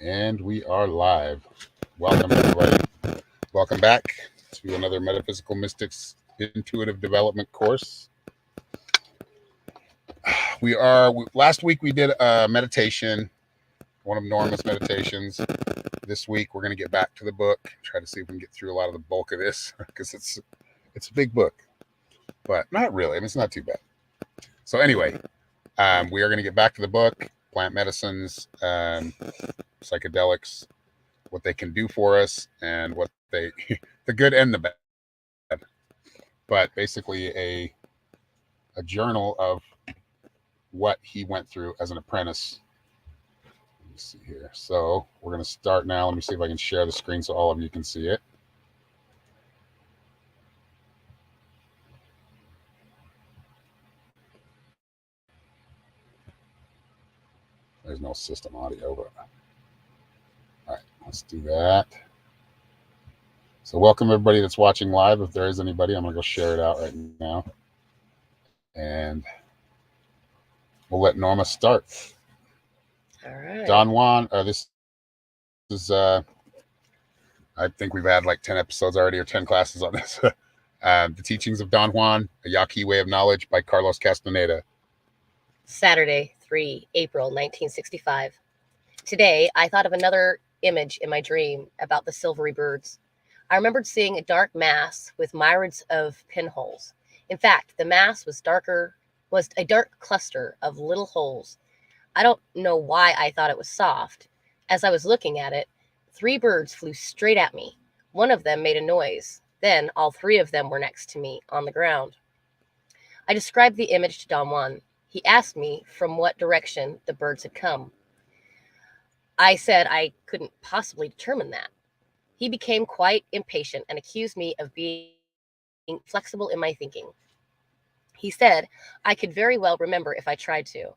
And we are live. Welcome, everybody. Welcome back to another Metaphysical Mystics Intuitive Development course. Last week we did a meditation, one of Norma's meditations. This week we're going to get back to the book, try to see if we can get through a lot of the bulk of this, because it's a big book, but not really. I mean, it's not too bad. So anyway, we are going to get back to the book, plant medicines, psychedelics, what they can do for us, and what they, the good and the bad. But basically a journal of what he went through as an apprentice. Let me see here. So we're going to start now. Let me see if I can share the screen so all of you can see it. There's no system audio, but all right, let's do that. So welcome everybody that's watching live. If there is anybody, I'm going to go share it out right now. And we'll let Norma start. All right. Don Juan, this is, I think we've had like 10 episodes already or 10 classes on this. The Teachings of Don Juan, A Yaqui Way of Knowledge by Carlos Castaneda. Saturday, 3 April 1965. Today, I thought of another image in my dream about the silvery birds. I remembered seeing a dark mass with myriads of pinholes. In fact, the mass was a dark cluster of little holes. I don't know why I thought it was soft. As I was looking at it, 3 birds flew straight at me. One of them made a noise. Then all 3 of them were next to me on the ground. I described the image to Don Juan. He asked me from what direction the birds had come. I said I couldn't possibly determine that. He became quite impatient and accused me of being flexible in my thinking. He said I could very well remember if I tried to,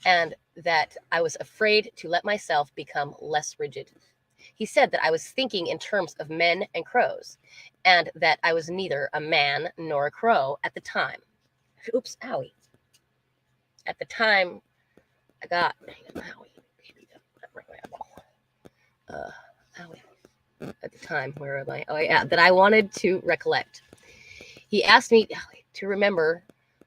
and that I was afraid to let myself become less rigid. He said that I was thinking in terms of men and crows, and that I was neither a man nor a crow at the time. Oops, owie. At the time, I got, at the time, where am I? Oh, yeah, that I wanted to recollect. He asked me to remember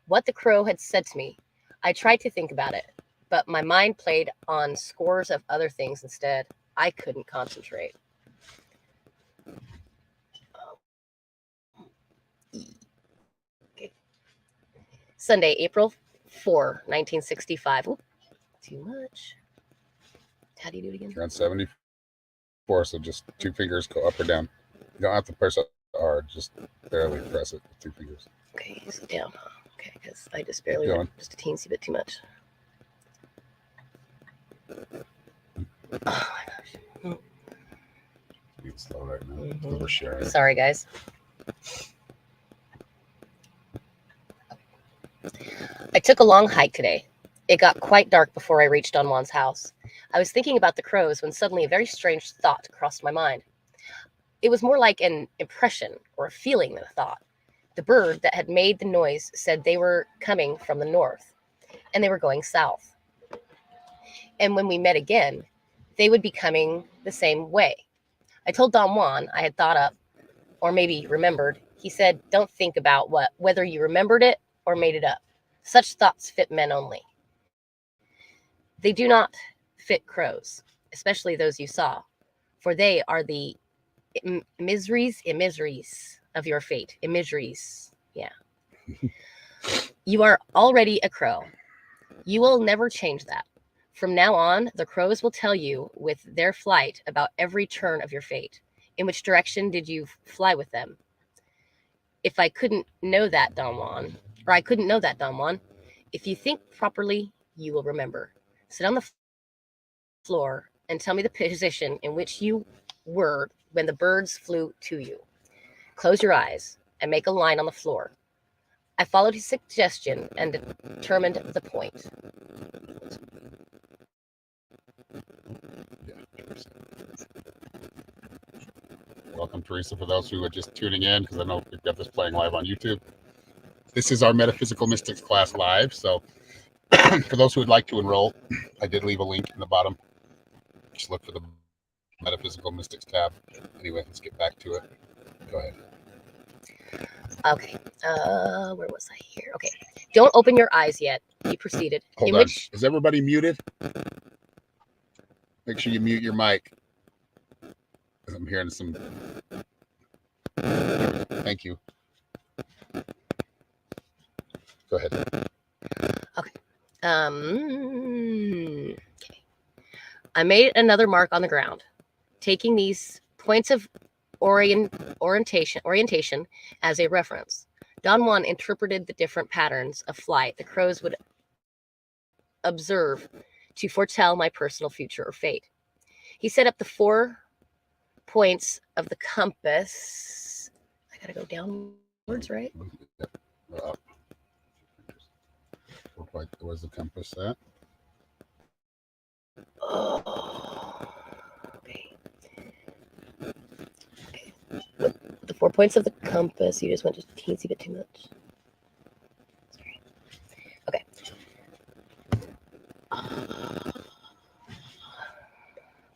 what the crow had said to me. I tried to think about it, but my mind played on scores of other things instead. I couldn't concentrate. Okay. Sunday, April 4, 1965. Oop, too much. How do you do it again? You're on 74, so just 2 fingers go up or down. You don't have to press it hard, just barely press it with 2 fingers. Okay, so down. Okay, because I just barely went just a teensy bit too much. Oh my gosh. It's slow right now. Mm-hmm. We're sharing. Sorry, guys. I took a long hike today. It got quite dark before I reached Don Juan's house. I was thinking about the crows when suddenly a very strange thought crossed my mind. It was more like an impression or a feeling than a thought. The bird that had made the noise said they were coming from the north, and they were going south. And when we met again, they would be coming the same way. I told Don Juan I had thought up, or maybe remembered. He said, don't think about whether you remembered it or made it up. Such thoughts fit men only. They do not fit crows, especially those you saw, for they are the emissaries of your fate. Emissaries, yeah. You are already a crow. You will never change that. From now on, the crows will tell you with their flight about every turn of your fate. In which direction did you fly with them? If I couldn't know that, Don Juan, if you think properly, you will remember. Sit on the floor and tell me the position in which you were when the birds flew to you. Close your eyes and make a line on the floor. I followed his suggestion and determined the point. Welcome, Teresa, for those who are just tuning in, because I know we've got this playing live on YouTube. This is our Metaphysical Mystics class live, so for those who would like to enroll, I did leave a link in the bottom. Just look for the Metaphysical Mystics tab. Anyway, let's get back to it. Go ahead. Okay. Where was I here? Okay. Don't open your eyes yet. He proceeded. Hold on. Is everybody muted? Make sure you mute your mic. I'm hearing some. Thank you. Go ahead. Okay. Okay. I made another mark on the ground, taking these points of orientation as a reference. Don Juan interpreted the different patterns of flight the crows would observe to foretell my personal future or fate. He set up the 4 points of the compass. I gotta go downwards, right? Up. Where's the compass at? Oh, okay. The 4 points of the compass. You just went just a teensy bit too much. Sorry. Okay.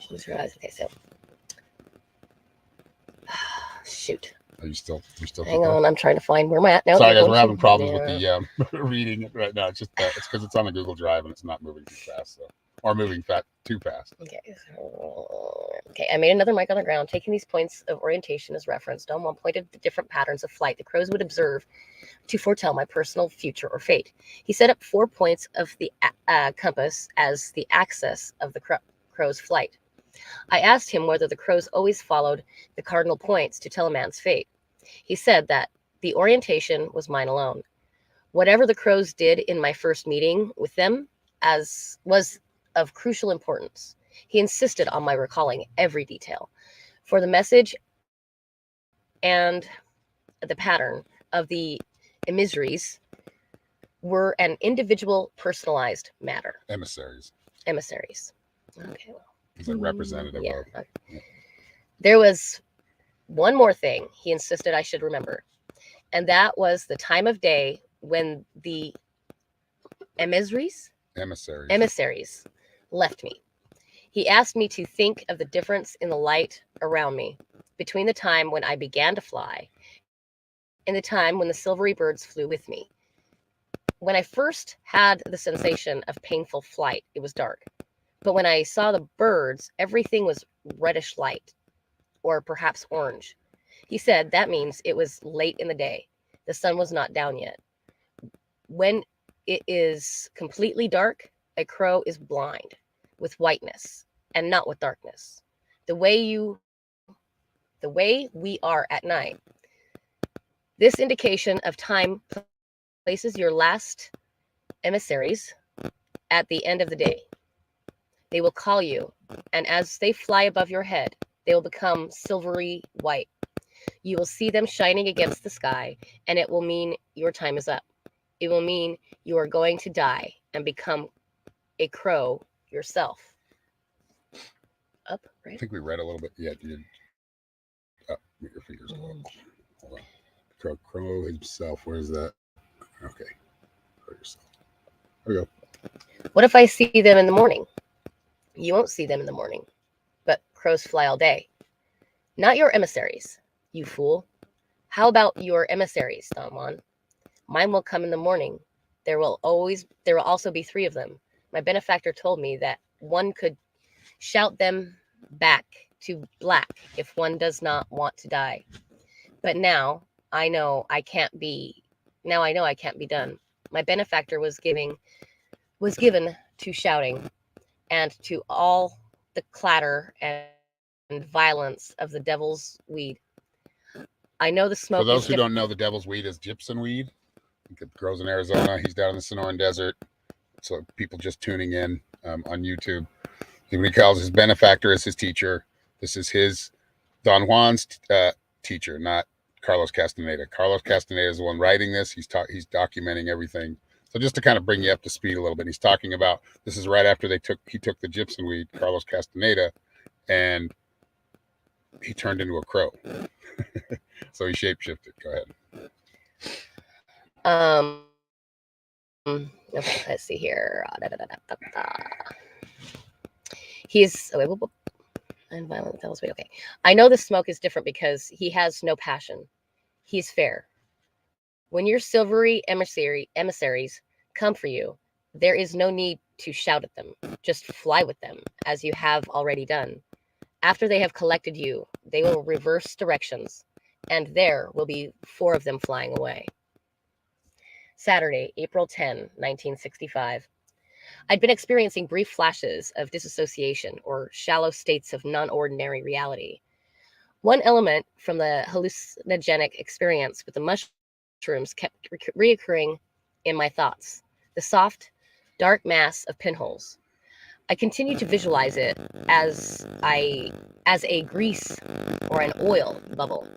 Close your eyes. Okay, so shoot. Are you still? Hang on, I'm trying to find where I'm at now. Sorry, guys, we're having problems with the reading it right now. It's just it's because it's on a Google Drive and it's not moving too fast, or moving too fast. Okay, I made another mark on the ground, taking these points of orientation as reference. Don Juan pointed to different patterns of flight the crows would observe to foretell my personal future or fate. He set up 4 points of the compass as the axis of the crow's flight. I asked him whether the crows always followed the cardinal points to tell a man's fate. He said that the orientation was mine alone. Whatever the crows did in my first meeting with them was of crucial importance. He insisted on my recalling every detail. For the message and the pattern of the emissaries were an individual personalized matter. Emissaries. Okay, well. He's a representative of. Okay. There was one more thing he insisted I should remember, and that was the time of day when the emissaries left me. He asked me to think of the difference in the light around me between the time when I began to fly and the time when the silvery birds flew with me. When I first had the sensation of painful flight, it was dark. But when I saw the birds, everything was reddish light, or perhaps orange. He said that means it was late in the day. The sun was not down yet. When it is completely dark, a crow is blind with whiteness and not with darkness. The way we are at night. This indication of time places your last emissaries at the end of the day. They will call you, and as they fly above your head, they will become silvery white. You will see them shining against the sky, and it will mean your time is up. It will mean you are going to die and become a crow yourself. Up, right? I think we read a little bit. Yeah, you did. Up, make your fingers go up. Hold on. Crow himself. Where's that? Okay. Crow yourself. There we go. What if I see them in the morning? You won't see them in the morning, but crows fly all day. Not your emissaries, you fool. How about your emissaries, Don Juan? Mine will come in the morning. There will also be 3 of them. My benefactor told me that one could shout them back to black if one does not want to die. But now I know I can't be done. My benefactor was given to shouting and to all the clatter and violence of the devil's weed. I know the smoke. For those who don't know, the devil's weed is gypsum weed. It grows in Arizona. He's down in the Sonoran Desert. So people just tuning in on YouTube. When he calls his benefactor as his teacher, this is his Don Juan's teacher, not Carlos Castaneda. Carlos Castaneda is the one writing this. He's documenting everything. So just to kind of bring you up to speed a little bit, he's talking about this is right after he took the gypsum weed, Carlos Castaneda, and he turned into a crow. So he shapeshifted. Go ahead. Okay, let's see here. He's And violent fellows. Wait, okay. I know the smoke is different because he has no passion. He's fair. When your silvery emissaries come for you, there is no need to shout at them. Just fly with them, as you have already done. After they have collected you, they will reverse directions, and there will be 4 of them flying away. Saturday, April 10, 1965. I'd been experiencing brief flashes of disassociation or shallow states of non-ordinary reality. One element from the hallucinogenic experience with the mushrooms kept reoccurring in my thoughts: the soft, dark mass of pinholes. I continued to visualize it as a grease or an oil bubble,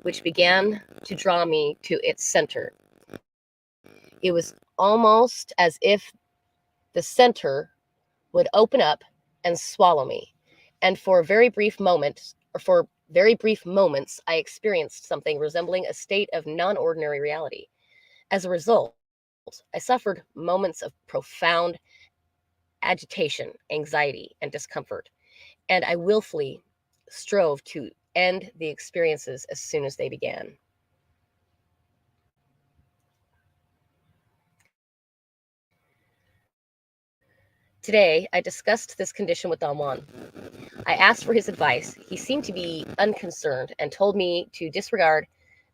which began to draw me to its center. It was almost as if the center would open up and swallow me. And for very brief moments, I experienced something resembling a state of non-ordinary reality. As a result, I suffered moments of profound agitation, anxiety, and discomfort, and I willfully strove to end the experiences as soon as they began. Today, I discussed this condition with Don Juan. I asked for his advice. He seemed to be unconcerned and told me to disregard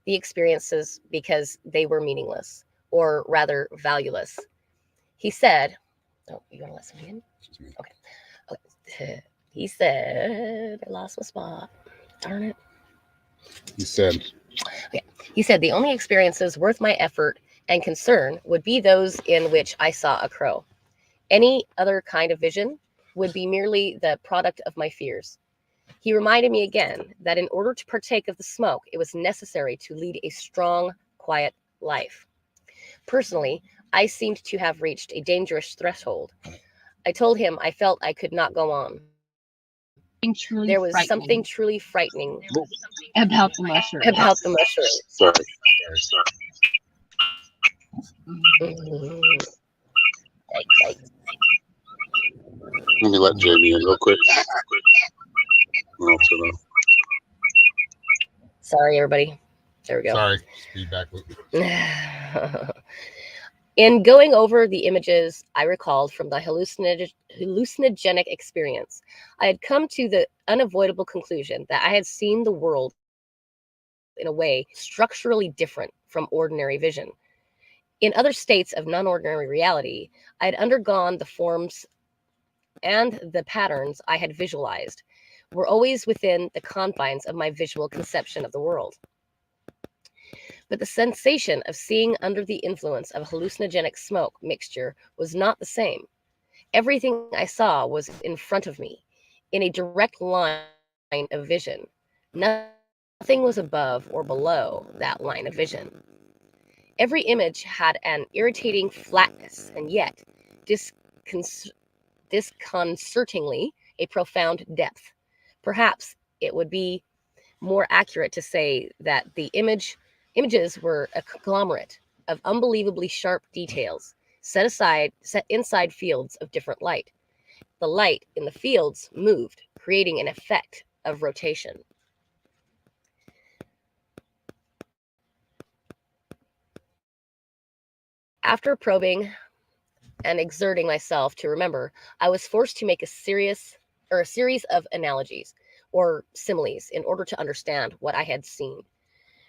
the experiences because they were meaningless, or rather valueless. He said, "Oh, you want to listen again?" Okay. He said, I lost my spot. Darn it. He said, He said the only experiences worth my effort and concern would be those in which I saw a crow. Any other kind of vision would be merely the product of my fears. He reminded me again that in order to partake of the smoke, it was necessary to lead a strong, quiet life. Personally, I seemed to have reached a dangerous threshold. I told him I felt I could not go on. There was something truly frightening about the mushroom. sorry. Let me let Jamie in real quick. Sorry, everybody. There we go. Sorry. Feedback loop. In going over the images I recalled from the hallucinogenic experience, I had come to the unavoidable conclusion that I had seen the world in a way structurally different from ordinary vision. In other states of non-ordinary reality, I had undergone the forms and the patterns I had visualized were always within the confines of my visual conception of the world. But the sensation of seeing under the influence of hallucinogenic smoke mixture was not the same. Everything I saw was in front of me, in a direct line of vision. Nothing was above or below that line of vision. Every image had an irritating flatness, and yet disconcertingly a profound depth. Perhaps it would be more accurate to say that the images were a conglomerate of unbelievably sharp details set inside fields of different light. The light in the fields moved, creating an effect of rotation. After probing and exerting myself to remember, I was forced to make a series of analogies or similes in order to understand what I had seen.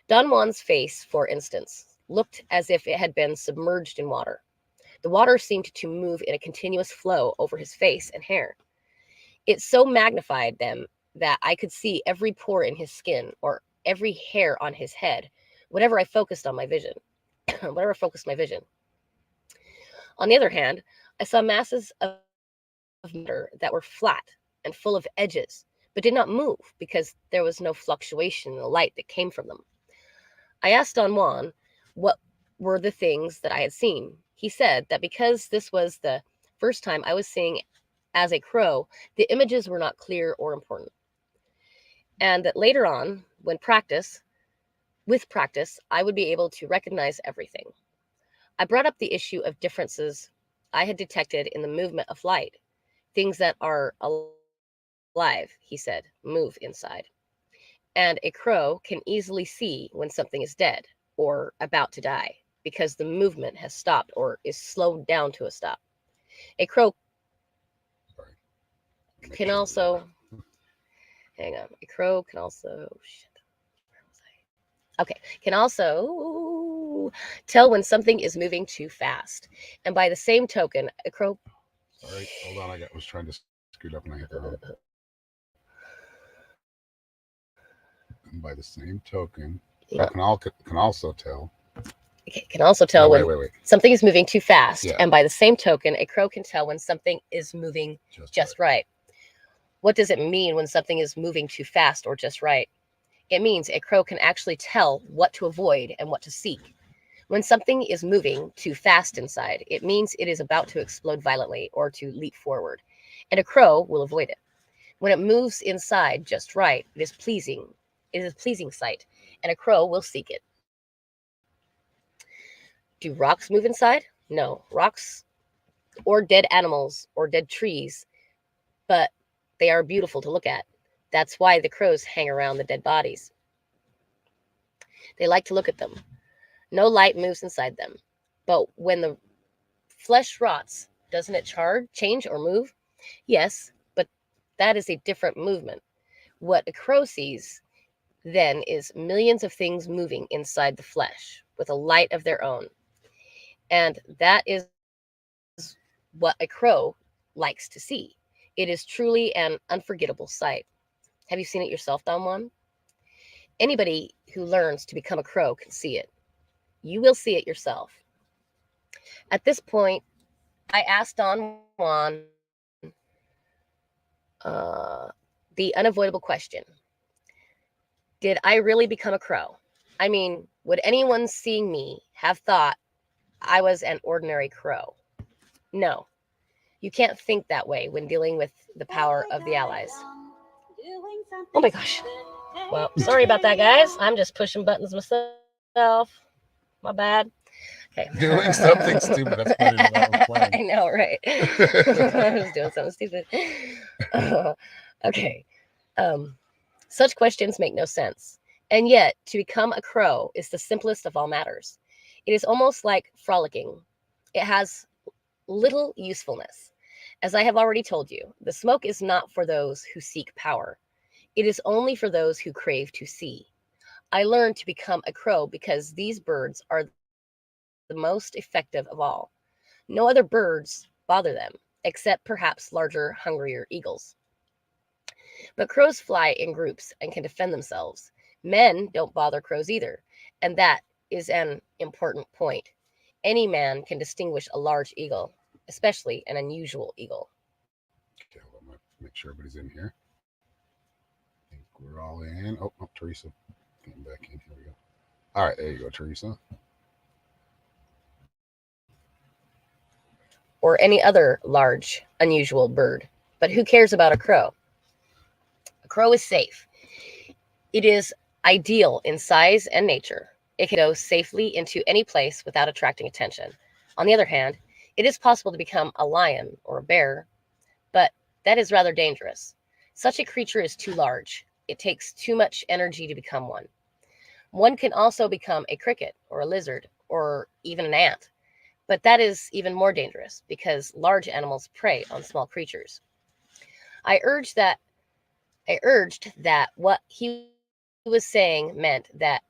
Don Juan's face, for instance, looked as if it had been submerged in water. The water seemed to move in a continuous flow over his face and hair. It so magnified them that I could see every pore in his skin or every hair on his head, whatever focused my vision. On the other hand, I saw masses of matter that were flat and full of edges, but did not move because there was no fluctuation in the light that came from them. I asked Don Juan what were the things that I had seen. He said that because this was the first time I was seeing as a crow, the images were not clear or important. And that later on, with practice, I would be able to recognize everything. I brought up the issue of differences I had detected in the movement of light, things that are alive, he said, move inside. And a crow can easily see when something is dead or about to die because the movement has stopped or is slowed down to a stop. A crow Sorry. can also, hang on, a crow can also, where was I? Okay, can also tell when something is moving too fast. And by the same token, a crow. Sorry, hold on. Was trying to scoot up and I hit the wrong. And by the same token, Yeah. can also tell. Okay, can also tell wait. something is moving too fast. Yeah. And by the same token, a crow can tell when something is moving just right. What does it mean when something is moving too fast or just right? It means a crow can actually tell what to avoid and what to seek. When something is moving too fast inside, it means it is about to explode violently or to leap forward, and a crow will avoid it. When it moves inside just right, it is pleasing. It is a pleasing sight, and a crow will seek it. Do rocks move inside? No, rocks or dead animals or dead trees, but they are beautiful to look at. That's why the crows hang around the dead bodies. They like to look at them. No light moves inside them. But when the flesh rots, doesn't it change or move? Yes, but that is a different movement. What a crow sees then is millions of things moving inside the flesh with a light of their own. And that is what a crow likes to see. It is truly an unforgettable sight. Have you seen it yourself, Don Juan? Anybody who learns to become a crow can see it. You will see it yourself. At this point, I asked Don Juan the unavoidable question: did I really become a crow? I mean, would anyone seeing me have thought I was an ordinary crow? No, you can't think that way when dealing with the power of the allies. Oh my gosh. Well, sorry about that, guys. I'm just pushing buttons myself. My bad. Okay. Doing something stupid. That's better than what I was playing. I know, right? I was doing something stupid. Okay. Such questions make no sense. And yet, to become a crow is the simplest of all matters. It is almost like frolicking. It has little usefulness. As I have already told you, the smoke is not for those who seek power. It is only for those who crave to see. I learned to become a crow because these birds are the most effective of all. No other birds bother them, except perhaps larger, hungrier eagles. But crows fly in groups and can defend themselves. Men don't bother crows either, and that is an important point. Any man can distinguish a large eagle, especially an unusual eagle. Okay, hold on. Make sure everybody's in here. I think we're all in. Oh, Teresa came back in. Here we go. All right, there you go, Teresa. Or any other large, unusual bird. But who cares about a crow? A crow is safe. It is ideal in size and nature. It can go safely into any place without attracting attention. On the other hand, it is possible to become a lion or a bear, but that is rather dangerous. Such a creature is too large. It takes too much energy to become one. One can also become a cricket or a lizard or even an ant, but that is even more dangerous because large animals prey on small creatures. I urged that what he was saying meant that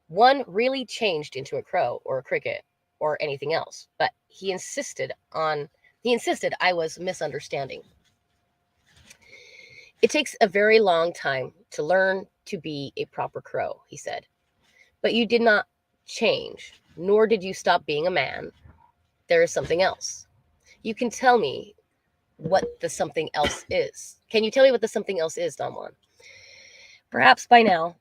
one really changed into a crow or a cricket or anything else, but he insisted I was misunderstanding. It takes a very long time to learn to be a proper crow, he said. But you did not change, nor did you stop being a man. There is something else. You can tell me what the something else is. Can you tell me what the something else is, Don Juan? Perhaps by now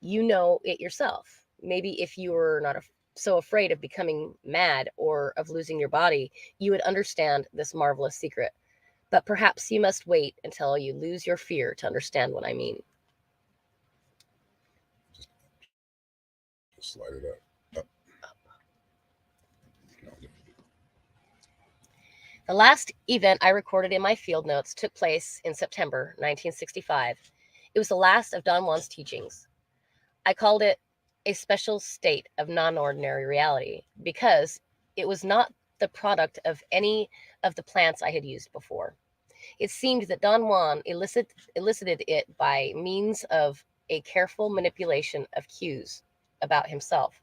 you know it yourself. Maybe if you were not so afraid of becoming mad or of losing your body, you would understand this marvelous secret. But perhaps you must wait until you lose your fear to understand what I mean. Just slide it up. The last event I recorded in my field notes took place in September 1965. It was the last of Don Juan's teachings. I called it a special state of non-ordinary reality because it was not the product of any of the plants I had used before. It seemed that Don Juan elicited it by means of a careful manipulation of cues about himself.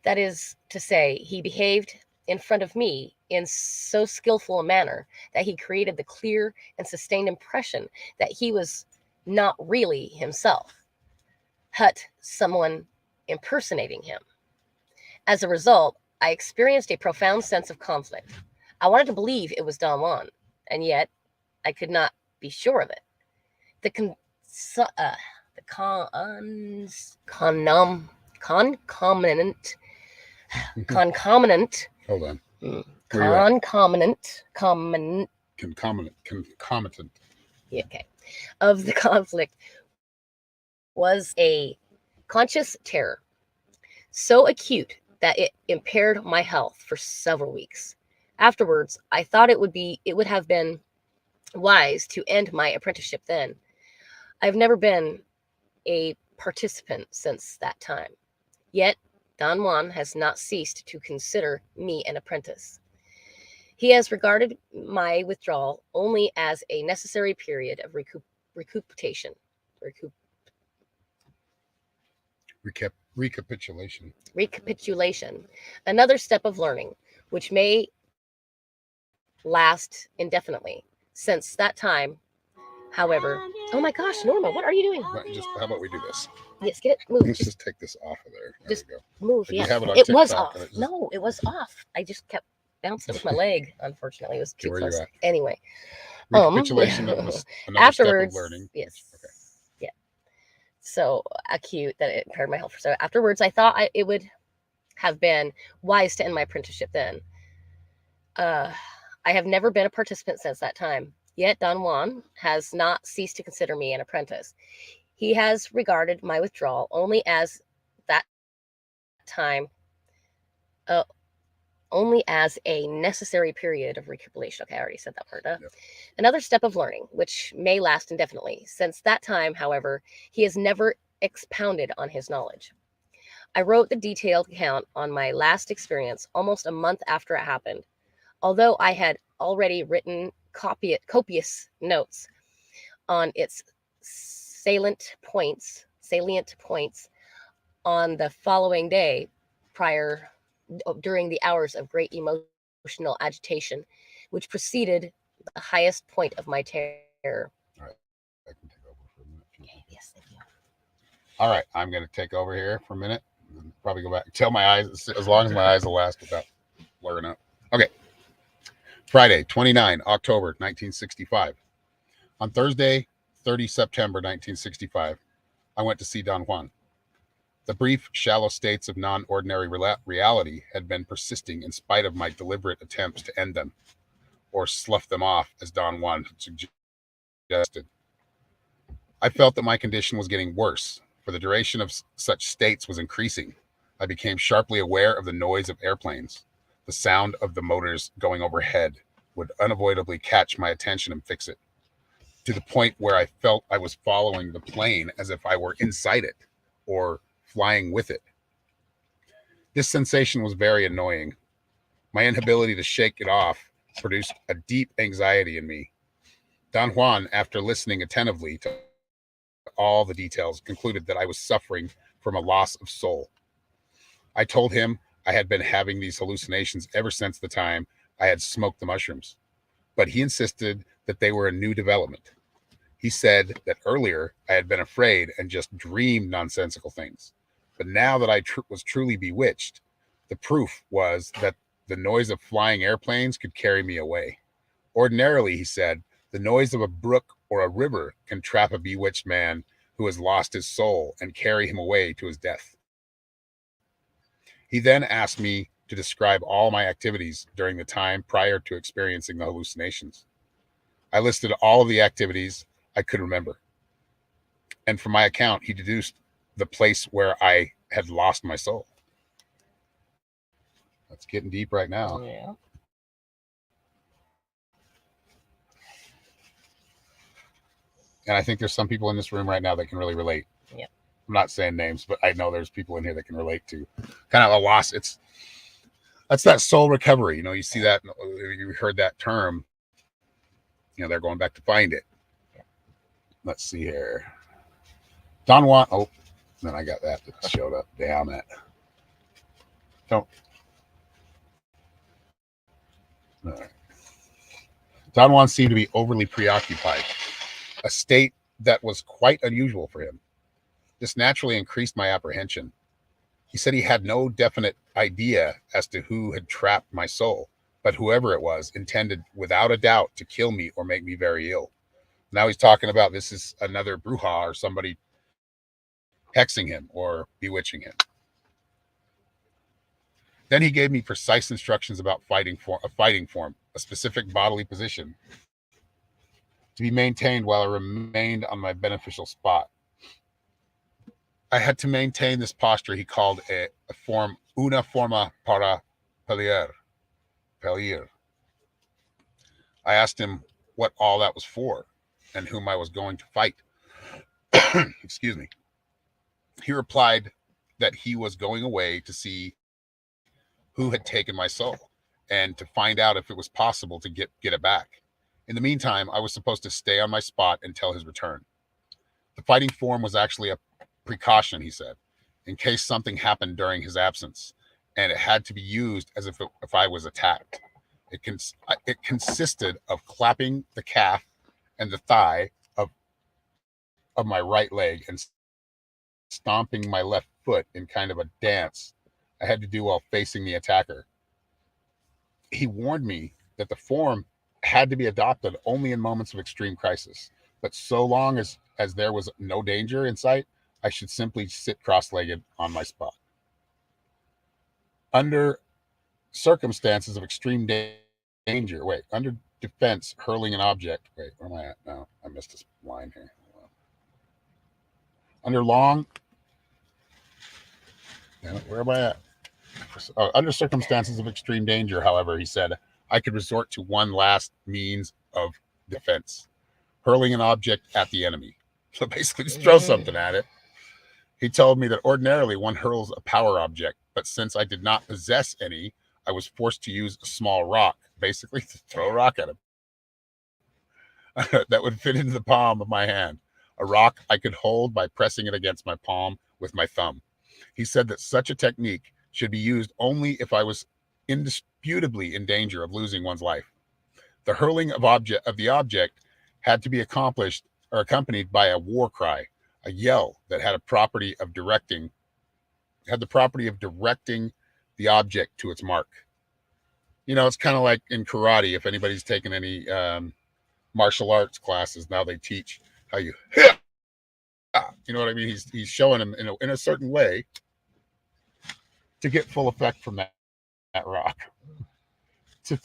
That is to say, he behaved in front of me in so skillful a manner that he created the clear and sustained impression that he was not really himself, but someone impersonating him. As a result, I experienced a profound sense of conflict. I wanted to believe it was Don Juan, and yet I could not be sure of it. The concomitant Hold on. Concomitant. Okay, of the conflict was a conscious terror, so acute that it impaired my health for several weeks. Afterwards, I thought it would have been wise to end my apprenticeship then. I've never been a participant since that time. Yet, Don Juan has not ceased to consider me an apprentice. He has regarded my withdrawal only as a necessary period of recapitulation. Recapitulation, another step of learning, which may last indefinitely. Since that time, however, oh my gosh, Norma, what are you doing? How about we do this? Yes, get it. Move. Let's just take this off of there. There Just we go. move. Like, you Yeah, have it on it was TikTok, off. and No, it was off. I just kept bouncing it with my leg. Unfortunately, it was too where you close. at? Anyway, Recapitulation of another afterwards, step of learning. yes, Okay. yeah. So acute that it impaired my health. So afterwards, I thought it would have been wise to end my apprenticeship then. I have never been a participant since that time. Yet Don Juan has not ceased to consider me an apprentice. He has regarded my withdrawal only as that time, only as a necessary period of recapitulation. Okay, I already said that part. Yep. Another step of learning, which may last indefinitely. Since that time, however, he has never expounded on his knowledge. I wrote the detailed account on my last experience almost a month after it happened. Although I had already written copious notes on its salient points on the following day during the hours of great emotional agitation, which preceded the highest point of my terror. All right. I can take over for a minute. Okay, yes, thank you. All right. I'm going to take over here for a minute. And probably go back till my eyes, as long as my eyes will last without blurring up. Okay. Friday, 29 October 1965. On Thursday, 30 September 1965, I went to see Don Juan. The brief, shallow states of non-ordinary reality had been persisting in spite of my deliberate attempts to end them, or slough them off, as Don Juan had suggested. I felt that my condition was getting worse, for the duration of such states was increasing. I became sharply aware of the noise of airplanes. The sound of the motors going overhead would unavoidably catch my attention and fix it, to the point where I felt I was following the plane as if I were inside it, or flying with it. This sensation was very annoying. My inability to shake it off produced a deep anxiety in me. Don Juan, after listening attentively to all the details, concluded that I was suffering from a loss of soul. I told him I had been having these hallucinations ever since the time I had smoked the mushrooms, but he insisted that they were a new development. He said that earlier I had been afraid and just dreamed nonsensical things. But now that I was truly bewitched, the proof was that the noise of flying airplanes could carry me away. Ordinarily, he said, the noise of a brook or a river can trap a bewitched man who has lost his soul and carry him away to his death. He then asked me to describe all my activities during the time prior to experiencing the hallucinations. I listed all of the activities I could remember. And from my account, he deduced the place where I had lost my soul. It's getting deep right now. Yeah. And I think there's some people in this room right now that can really relate. Yeah. I'm not saying names, but I know there's people in here that can relate to kind of a loss. That's that soul recovery. You know, you see that, you heard that term. You know, they're going back to find it. Yeah. Let's see here. Don Juan. Oh, then I got that showed up. Damn it. Don't. All right. Don Juan seemed to be overly preoccupied, a state that was quite unusual for him. This naturally increased my apprehension. He said he had no definite idea as to who had trapped my soul, but whoever it was intended without a doubt to kill me or make me very ill. Now he's talking about this is another bruja or somebody hexing him or bewitching him. Then he gave me precise instructions about fighting form, a specific bodily position to be maintained while I remained on my beneficial spot. I had to maintain this posture he called a form, una forma para pelear. I asked him what all that was for and whom I was going to fight. Excuse me. He replied that he was going away to see who had taken my soul and to find out if it was possible to get it back. In the meantime, I was supposed to stay on my spot until his return. The fighting form was actually a precaution, he said, in case something happened during his absence, and it had to be used as if I was attacked. It consisted of clapping the calf and the thigh of my right leg and stomping my left foot in kind of a dance I had to do while facing the attacker. He warned me that the form had to be adopted only in moments of extreme crisis, but so long as there was no danger in sight, I should simply sit cross-legged on my spot. Under circumstances of extreme danger, under defense, hurling an object. Where am I at now? I missed this line here. Where am I at? Under circumstances of extreme danger, however, he said, I could resort to one last means of defense, hurling an object at the enemy. So basically just throw something at it. He told me that ordinarily one hurls a power object, but since I did not possess any, I was forced to use a small rock, basically to throw a rock at him. That would fit into the palm of my hand, a rock I could hold by pressing it against my palm with my thumb. He said that such a technique should be used only if I was indisputably in danger of losing one's life. The hurling of the object had to be accomplished or accompanied by a war cry, a yell that had the property of directing the object to its mark. You know, it's kind of like in karate. If anybody's taken any martial arts classes, now they teach how you, you know what I mean? He's showing them in a certain way to get full effect from that rock, to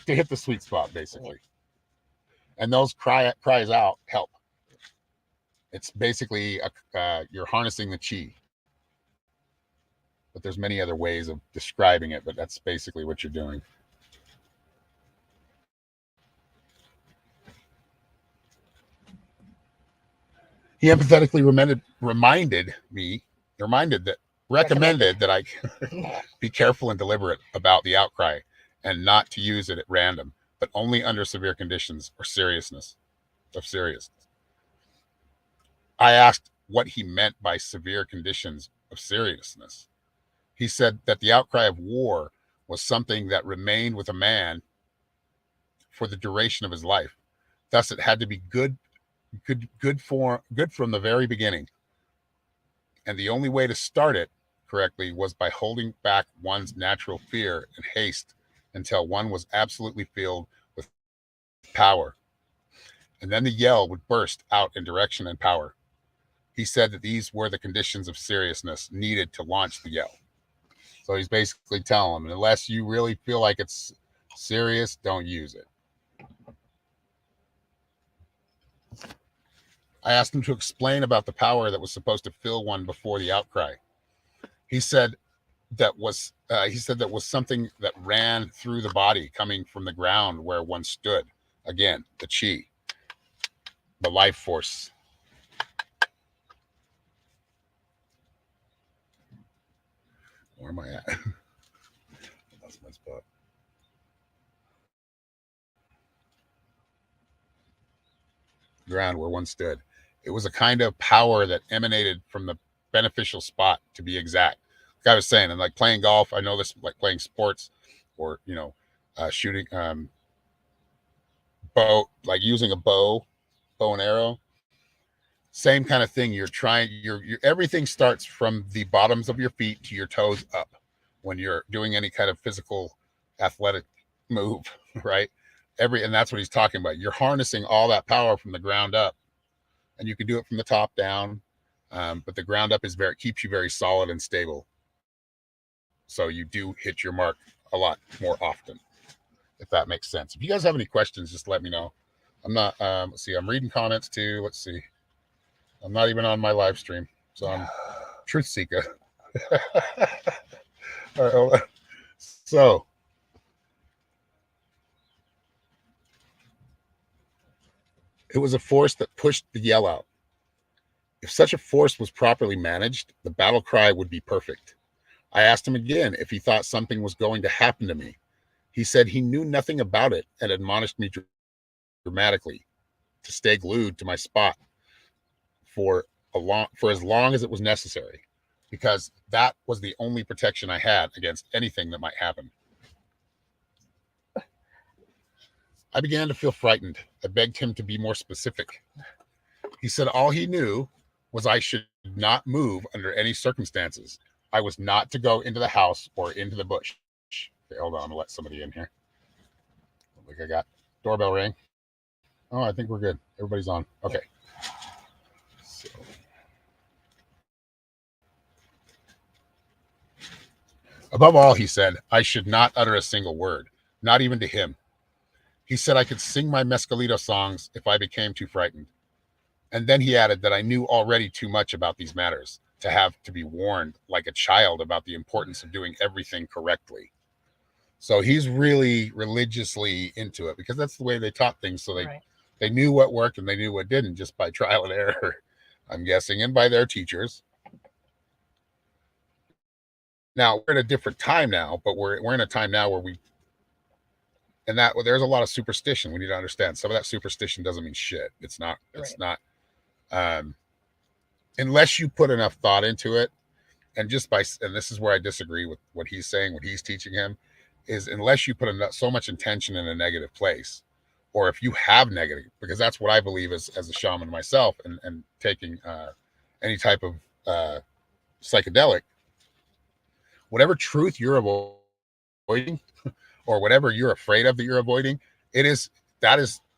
hit the sweet spot, basically. And those cries out help. It's basically you're harnessing the chi. But there's many other ways of describing it, but that's basically what you're doing. He empathetically recommended that I be careful and deliberate about the outcry and not to use it at random, but only under severe conditions or seriousness. I asked what he meant by severe conditions of seriousness. He said that the outcry of war was something that remained with a man for the duration of his life. Thus, it had to be good from the very beginning. And the only way to start it correctly was by holding back one's natural fear and haste until one was absolutely filled with power. And then the yell would burst out in direction and power. He said that these were the conditions of seriousness needed to launch the yell. So he's basically telling them, unless you really feel like it's serious, don't use it. I asked him to explain about the power that was supposed to fill one before the outcry. He said that was, he said that was something that ran through the body coming from the ground where one stood. Again, the chi, the life force. Where am I at? That's my spot. Ground where one stood. It was a kind of power that emanated from the beneficial spot, to be exact. Like I was saying, and like playing golf, I know this, like playing sports, or shooting bow, like using a bow and arrow. Same kind of thing. You're trying. You're everything starts from the bottoms of your feet to your toes up when you're doing any kind of physical, athletic move, right? And that's what he's talking about. You're harnessing all that power from the ground up, and you can do it from the top down, but the ground up keeps you very solid and stable. So you do hit your mark a lot more often, if that makes sense. If you guys have any questions, just let me know. I'm not. Let's see. I'm reading comments too. Let's see. I'm not even on my live stream, so I'm truth seeker. All right, hold on. So it was a force that pushed the yell out. If such a force was properly managed, the battle cry would be perfect. I asked him again if he thought something was going to happen to me. He said he knew nothing about it and admonished me dramatically to stay glued to my spot for as long as it was necessary, because that was the only protection I had against anything that might happen. I began to feel frightened. I begged him to be more specific. He said all he knew was I should not move under any circumstances. I was not to go into the house or into the bush. Okay, hold on. I'm going to let somebody in here. Like I got doorbell ring. Oh, I think we're good. Everybody's on. Okay. So. Above all, he said, I should not utter a single word, not even to him. He said I could sing my Mescalito songs if I became too frightened. And then he added that I knew already too much about these matters to have to be warned like a child about the importance of doing everything correctly. So he's really religiously into it, because that's the way they taught things. So they knew what worked and they knew what didn't, just by trial and error, I'm guessing, and by their teachers. Now we're in a different time now, but we're in a time now where there's a lot of superstition. We need to understand some of that superstition doesn't mean shit. It's not. Unless you put enough thought into it, and this is where I disagree with what he's saying, what he's teaching him, is unless you put so much intention in a negative place, or if you have negative, because that's what I believe as a shaman myself, and taking any type of psychedelic, whatever truth you're avoiding, or whatever you're afraid of that you're avoiding, that is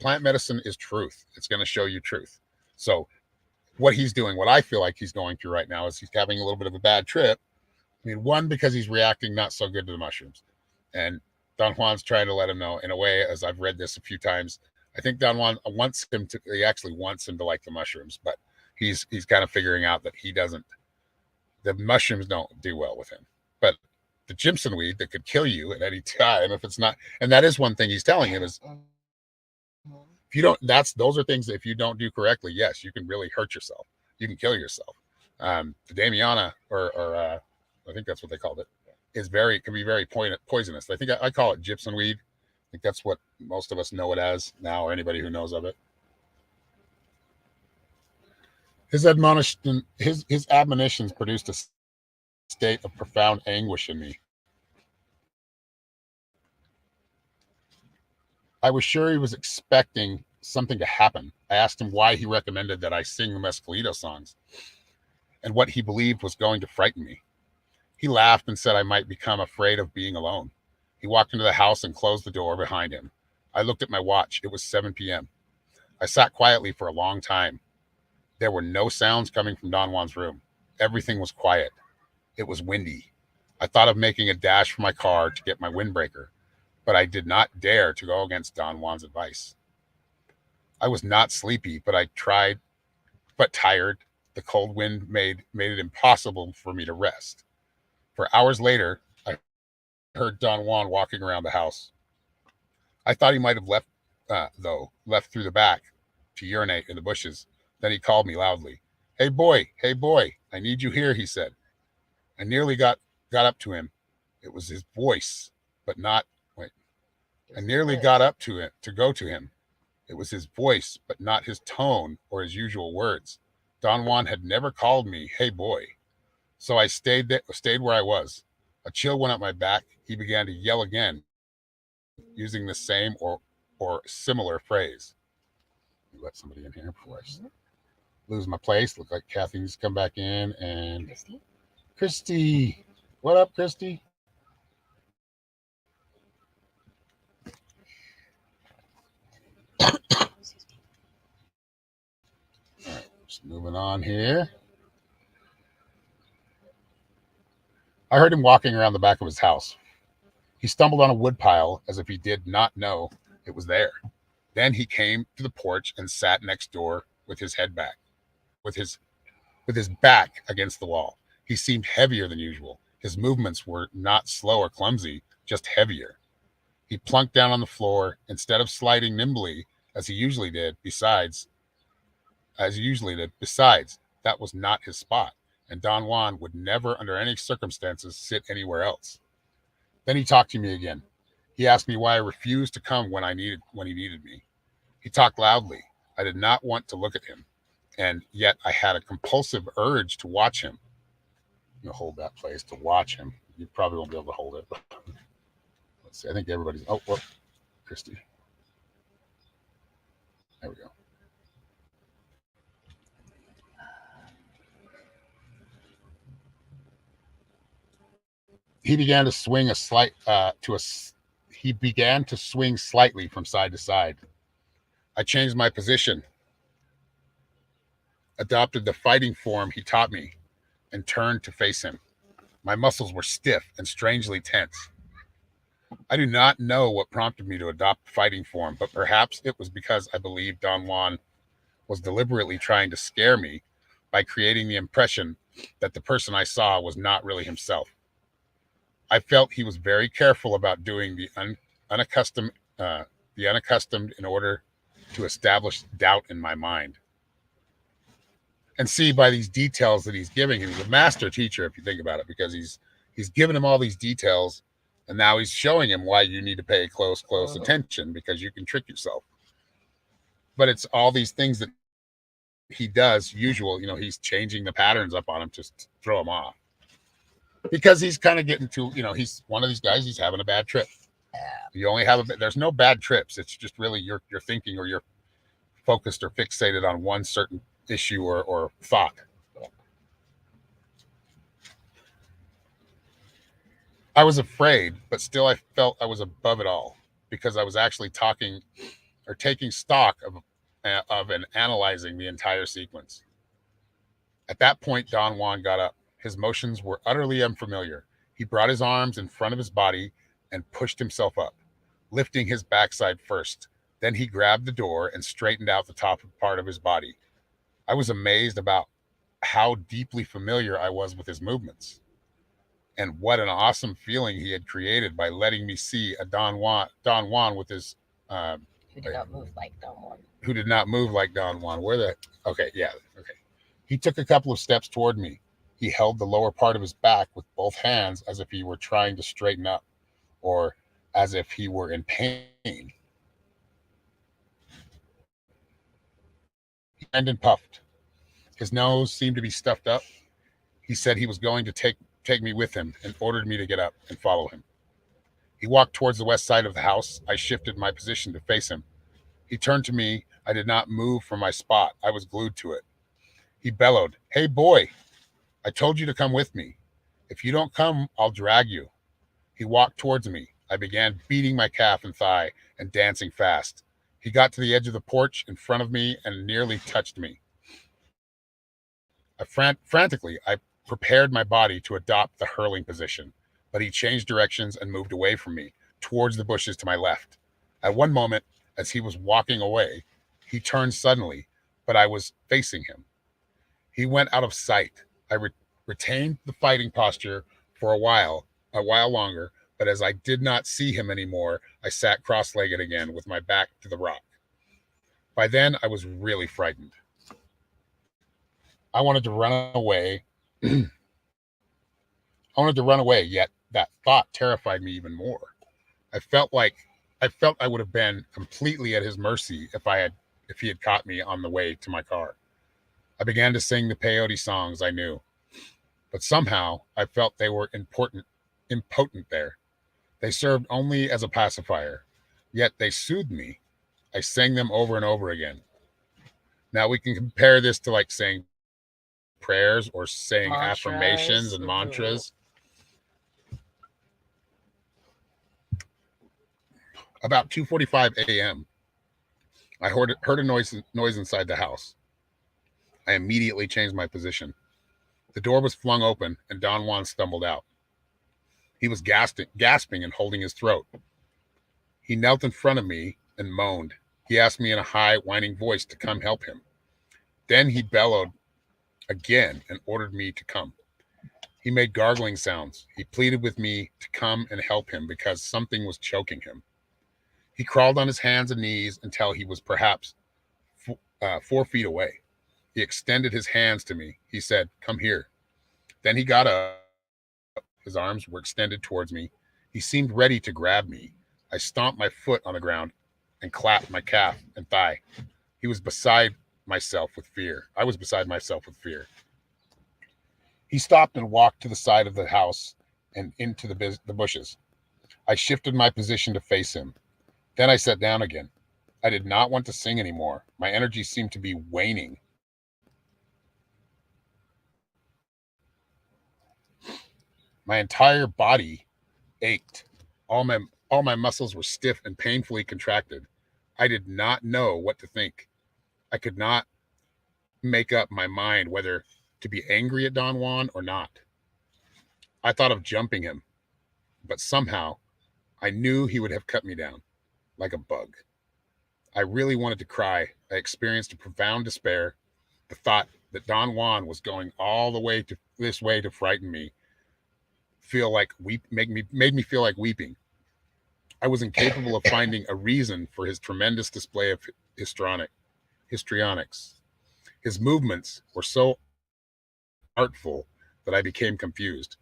plant medicine is truth. It's going to show you truth. So what he's doing, what I feel like he's going through right now, is he's having a little bit of a bad trip. I mean, one, because he's reacting not so good to the mushrooms. And Don Juan's trying to let him know, in a way, as I've read this a few times, I think Don Juan he actually wants him to like the mushrooms, but he's kind of figuring out that the mushrooms don't do well with him. But the Jimson weed that could kill you at any time, if it's not, and that is one thing he's telling him, is if you don't, those are things that if you don't do correctly, yes, you can really hurt yourself. You can kill yourself. The Damiana, or I think that's what they called it, can be very poisonous. I think I call it gypsum weed. I think that's what most of us know it as now, or anybody who knows of it. His admonitions produced a state of profound anguish in me. I was sure he was expecting something to happen. I asked him why he recommended that I sing the Mescalito songs and what he believed was going to frighten me. He laughed and said I might become afraid of being alone. He walked into the house and closed the door behind him. I looked at my watch. It was 7 p.m. I sat quietly for a long time. There were no sounds coming from Don Juan's room. Everything was quiet. It was windy. I thought of making a dash for my car to get my windbreaker, but I did not dare to go against Don Juan's advice. I was not sleepy, but tired. The cold wind made it impossible for me to rest. For hours later, I heard Don Juan walking around the house. I thought he might have left, left through the back to urinate in the bushes. Then he called me loudly. Hey boy, I need you here, he said. I nearly got up to him. It was his voice, but not, wait. I nearly got up to it to go to him. It was his voice, but not his tone or his usual words. Don Juan had never called me, hey boy. So I stayed where I was. A chill went up my back. He began to yell again, using the same or similar phrase. Let somebody in here before I lose my place. Look like Kathy's come back in. And Christy. What up, Christy? All right, just moving on here. I heard him walking around the back of his house. He stumbled on a wood pile as if he did not know it was there. Then he came to the porch and sat next door with his head back, with his back against the wall. He seemed heavier than usual. His movements were not slow or clumsy, just heavier. He plunked down on the floor instead of sliding nimbly as he usually did. Besides, that was not his spot, and Don Juan would never, under any circumstances, sit anywhere else. Then he talked to me again. He asked me why I refused to come when he needed me. He talked loudly. I did not want to look at him, and yet I had a compulsive urge to watch him. You know, hold that place to watch him. You probably won't be able to hold it. Let's see. I think everybody's. Oh, well, Christy. There we go. He began to swing slightly from side to side. I changed my position, adopted the fighting form he taught me, and turned to face him. My muscles were stiff and strangely tense. I do not know what prompted me to adopt fighting form, but perhaps it was because I believed Don Juan was deliberately trying to scare me by creating the impression that the person I saw was not really himself. I felt he was very careful about doing the unaccustomed in order to establish doubt in my mind. And see, by these details that he's giving him, he's a master teacher, if you think about it, because he's given him all these details, and now he's showing him why you need to pay close attention, because you can trick yourself. But it's all these things that he does usual, he's changing the patterns up on him to throw him off. Because he's kind of getting to, he's one of these guys, he's having a bad trip. You only have there's no bad trips. It's just really you're thinking, or you're focused or fixated on one certain issue or thought. I was afraid, but still I felt I was above it all, because I was actually taking stock of and analyzing the entire sequence. At that point, Don Juan got up. His motions were utterly unfamiliar. He brought his arms in front of his body and pushed himself up, lifting his backside first. Then he grabbed the door and straightened out the top part of his body. I was amazed about how deeply familiar I was with his movements, and what an awesome feeling he had created by letting me see a Don Juan with his who did not move like Don Juan. Who did not move like Don Juan. Okay. He took a couple of steps toward me. He held the lower part of his back with both hands as if he were trying to straighten up, or as if he were in pain. He whined and puffed. His nose seemed to be stuffed up. He said he was going to take me with him, and ordered me to get up and follow him. He walked towards the west side of the house. I shifted my position to face him. He turned to me. I did not move from my spot. I was glued to it. He bellowed, "Hey boy, I told you to come with me. If you don't come, I'll drag you." He walked towards me. I began beating my calf and thigh and dancing fast. He got to the edge of the porch in front of me and nearly touched me. Frantically, I prepared my body to adopt the hurling position, but he changed directions and moved away from me, towards the bushes to my left. At one moment, as he was walking away, he turned suddenly, but I was facing him. He went out of sight. I retained the fighting posture for a while longer, but as I did not see him anymore, I sat cross-legged again with my back to the rock. By then, I was really frightened. I wanted to run away. Yet that thought terrified me even more. I felt I would have been completely at his mercy if he had caught me on the way to my car. I began to sing the peyote songs I knew, but somehow I felt they were impotent there. They served only as a pacifier, yet they soothed me. I sang them over and over again. Now we can compare this to like saying prayers or saying affirmations and mantras. About 2:45 a.m., I heard a noise inside the house. I immediately changed my position. The door was flung open and Don Juan stumbled out. He was gasping and holding his throat. He knelt in front of me and moaned. He asked me in a high, whining voice to come help him. Then he bellowed again and ordered me to come. He made gargling sounds. He pleaded with me to come and help him because something was choking him. He crawled on his hands and knees until he was perhaps 4 feet away. He extended his hands to me. He said, "Come here." Then he got up. His arms were extended towards me. He seemed ready to grab me. I stomped my foot on the ground and clapped my calf and thigh. I was beside myself with fear. He stopped and walked to the side of the house and into the bushes. I shifted my position to face him. Then I sat down again. I did not want to sing anymore. My energy seemed to be waning. My entire body ached. All my muscles were stiff and painfully contracted. I did not know what to think. I could not make up my mind whether to be angry at Don Juan or not. I thought of jumping him, but somehow I knew he would have cut me down like a bug. I really wanted to cry. I experienced a profound despair. The thought that Don Juan was going all the way to this way to frighten me made me feel like weeping. I was incapable of finding a reason for his tremendous display of histrionics. His movements were so artful that I became confused.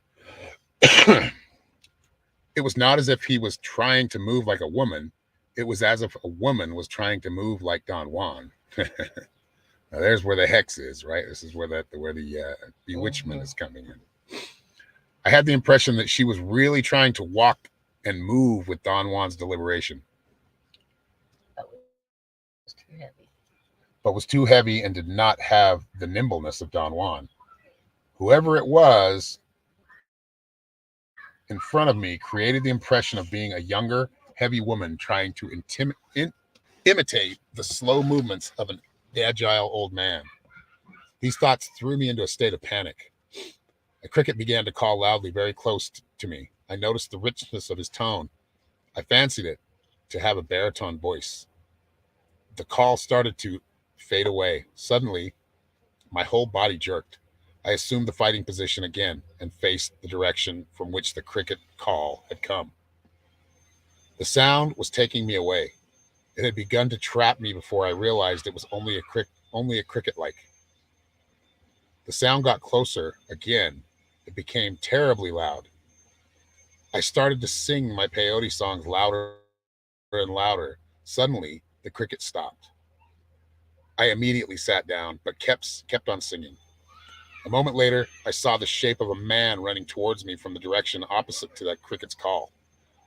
It was not as if he was trying to move like a woman. It was as if a woman was trying to move like Don Juan. Now there's where the hex is, right? This is where the bewitchment is coming in. I had the impression that she was really trying to walk and move with Don Juan's deliberation. But was too heavy and did not have the nimbleness of Don Juan. Whoever it was in front of me created the impression of being a younger, heavy woman trying to imitate the slow movements of an agile old man. These thoughts threw me into a state of panic. A cricket began to call loudly very close to me. I noticed the richness of his tone. I fancied it to have a baritone voice. The call started to fade away. Suddenly, my whole body jerked. I assumed the fighting position again and faced the direction from which the cricket call had come. The sound was taking me away. It had begun to trap me before I realized it was only a cricket-like. The sound got closer again. It became terribly loud. I started to sing my peyote songs louder and louder. Suddenly, the cricket stopped. I immediately sat down, but kept on singing. A moment later, I saw the shape of a man running towards me from the direction opposite to that cricket's call.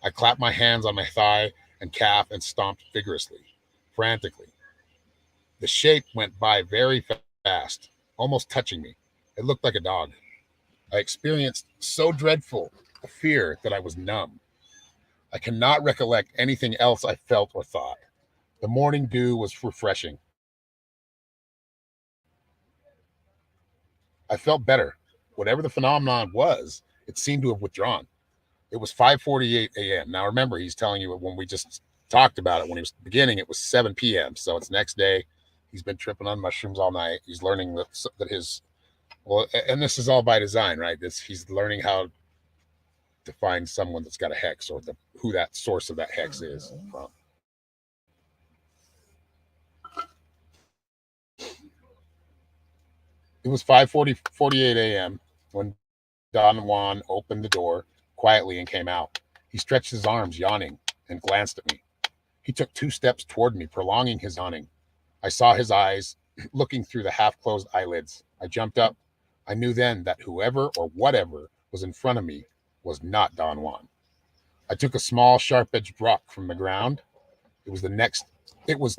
I clapped my hands on my thigh and calf and stomped vigorously, frantically. The shape went by very fast, almost touching me. It looked like a dog. I experienced so dreadful a fear that I was numb. I cannot recollect anything else I felt or thought. The morning dew was refreshing. I felt better. Whatever the phenomenon was, it seemed to have withdrawn. It was 5:48 a.m. Now remember, he's telling you when we just talked about it, when he was beginning, it was 7 p.m. So it's next day. He's been tripping on mushrooms all night. He's learning that his, well, and this is all by design, right? He's learning how to find someone that's got a hex, or who that source of that hex is from. It was 5:48 a.m. when Don Juan opened the door quietly and came out. He stretched his arms, yawning, and glanced at me. He took 2 steps toward me, prolonging his yawning. I saw his eyes looking through the half-closed eyelids. I jumped up. I knew then that whoever or whatever was in front of me was not Don Juan. I took a small, sharp-edged rock from the ground. It was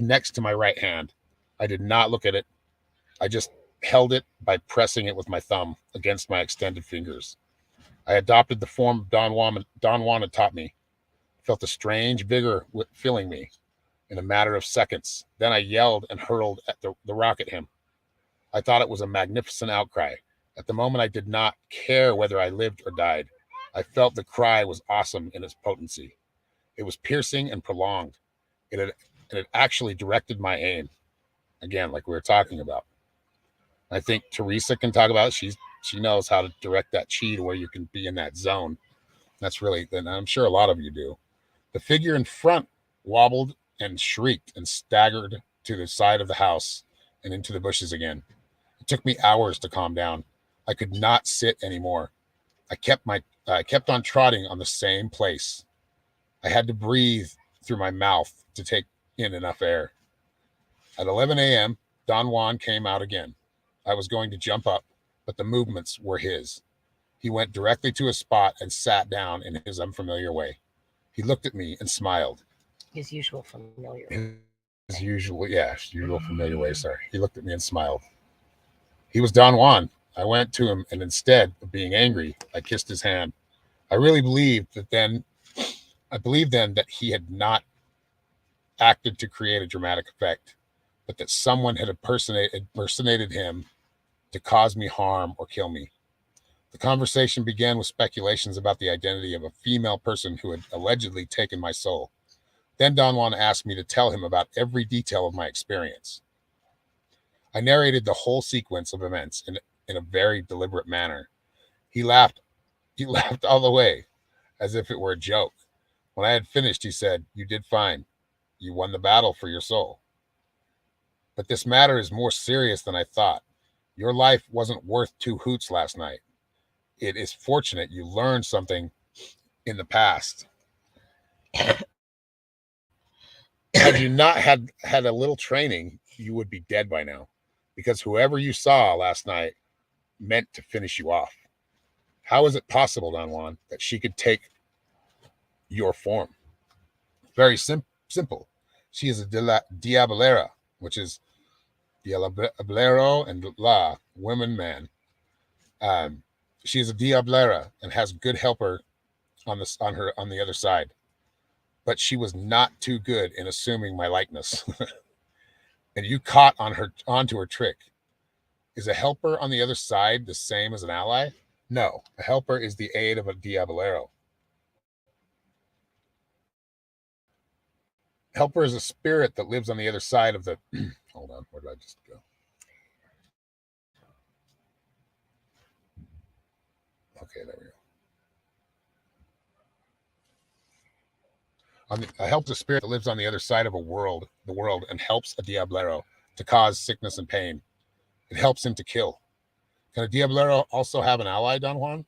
next to my right hand. I did not look at it. I just held it by pressing it with my thumb against my extended fingers. I adopted the form Don Juan had taught me. I felt a strange vigor filling me in a matter of seconds. Then I yelled and hurled the rock at him. I thought it was a magnificent outcry. At the moment, I did not care whether I lived or died. I felt the cry was awesome in its potency. It was piercing and prolonged. It had actually directed my aim. Again, like we were talking about. I think Teresa can talk about it. She knows how to direct that chi to where you can be in that zone. That's really, and I'm sure a lot of you do. The figure in front wobbled and shrieked and staggered to the side of the house and into the bushes again. It took me hours to calm down. I could not sit anymore. I kept on trotting on the same place. I had to breathe through my mouth to take in enough air. At 11 a.m., Don Juan came out again. I was going to jump up, but the movements were his. He went directly to a spot and sat down in his unfamiliar way. He looked at me and smiled. His usual familiar way. His usual familiar way, sorry. He looked at me and smiled. He was Don Juan. I went to him, and instead of being angry, I kissed his hand. I really believed then that he had not acted to create a dramatic effect, but that someone had impersonated him to cause me harm or kill me. The conversation began with speculations about the identity of a female person who had allegedly taken my soul. Then Don Juan asked me to tell him about every detail of my experience. I narrated the whole sequence of events in a very deliberate manner. He laughed all the way, as if it were a joke. When I had finished, he said, "You did fine. You won the battle for your soul. But this matter is more serious than I thought. Your life wasn't worth 2 hoots last night. It is fortunate you learned something in the past. Had you not had a little training, you would be dead by now, because whoever you saw last night meant to finish you off. How is it possible, Don Juan, that she could take your form? Very simple. She is a Diablera, which is Diablero and La, woman, man. She is a Diablera and has good helper on the other side. But she was not too good in assuming my likeness. And you caught onto her trick. Is a helper on the other side the same as an ally? No, a helper is the aid of a Diablero. Helper is a spirit that lives on the other side of the... Hold on, where did I just go? Okay, there we go. A help is a spirit that lives on the other side of the world, and helps a Diablero to cause sickness and pain. It helps him to kill. Can a Diablero also have an ally, Don Juan?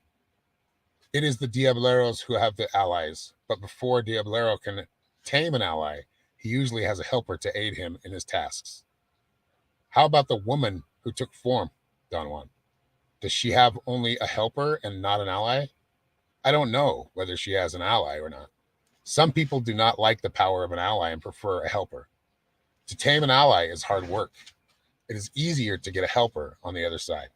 It is the Diableros who have the allies, but before a Diablero can tame an ally, he usually has a helper to aid him in his tasks. How about the woman who took form, Don Juan? Does she have only a helper and not an ally? I don't know whether she has an ally or not. Some people do not like the power of an ally and prefer a helper. To tame an ally is hard work. It is easier to get a helper on the other side.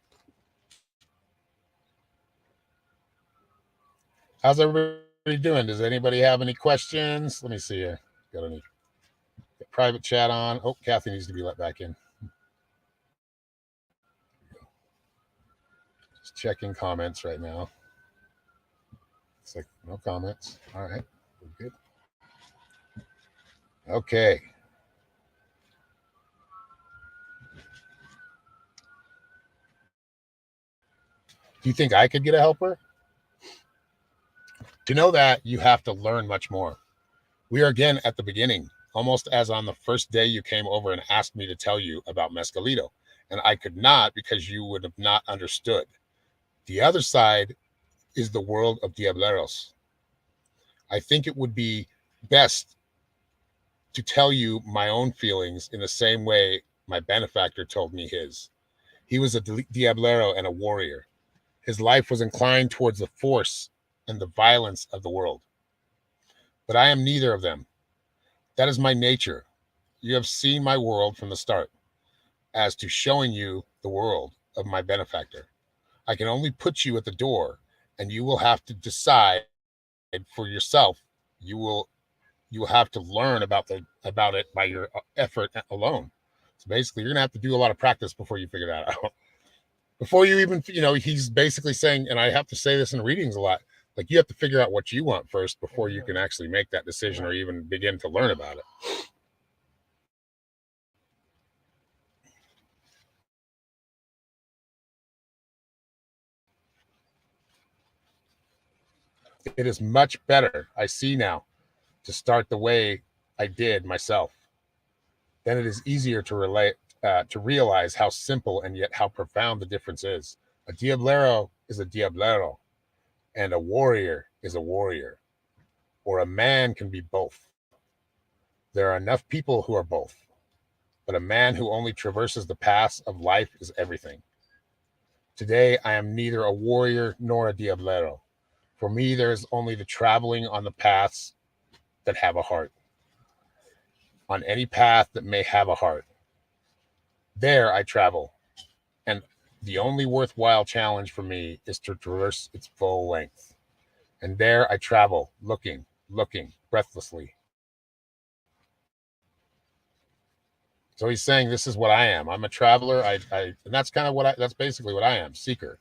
How's everybody doing? Does anybody have any questions? Let me see here. Got any private chat on? Oh, Kathy needs to be let back in. Just checking comments right now. It's like no comments. All right, we're good. Okay. Do you think I could get a helper? To know that, you have to learn much more. We are again at the beginning, almost as on the first day you came over and asked me to tell you about Mescalito, and I could not because you would have not understood. The other side is the world of Diableros. I think it would be best to tell you my own feelings in the same way my benefactor told me his. He was a Diablero and a warrior. His life was inclined towards the force and the violence of the world. But I am neither of them. That is my nature. You have seen my world from the start. As to showing you the world of my benefactor, I can only put you at the door, and you will have to decide for yourself. You will have to learn about it by your effort alone. So basically, you're gonna have to do a lot of practice before you figure that out. Before you even, he's basically saying, and I have to say this in readings a lot, like you have to figure out what you want first before you can actually make that decision or even begin to learn about it. It is much better, I see now, to start the way I did myself. Then it is easier to realize how simple and yet how profound the difference is. A Diablero is a Diablero, and a warrior is a warrior, or a man can be both. There are enough people who are both, but a man who only traverses the paths of life is everything. Today, I am neither a warrior nor a Diablero. For me, there is only the traveling on the paths that have a heart, on any path that may have a heart. There I travel, and the only worthwhile challenge for me is to traverse its full length. And there I travel, looking, breathlessly. So he's saying, this is what I am. I'm a traveler. And that's kind of that's basically what I am, seeker.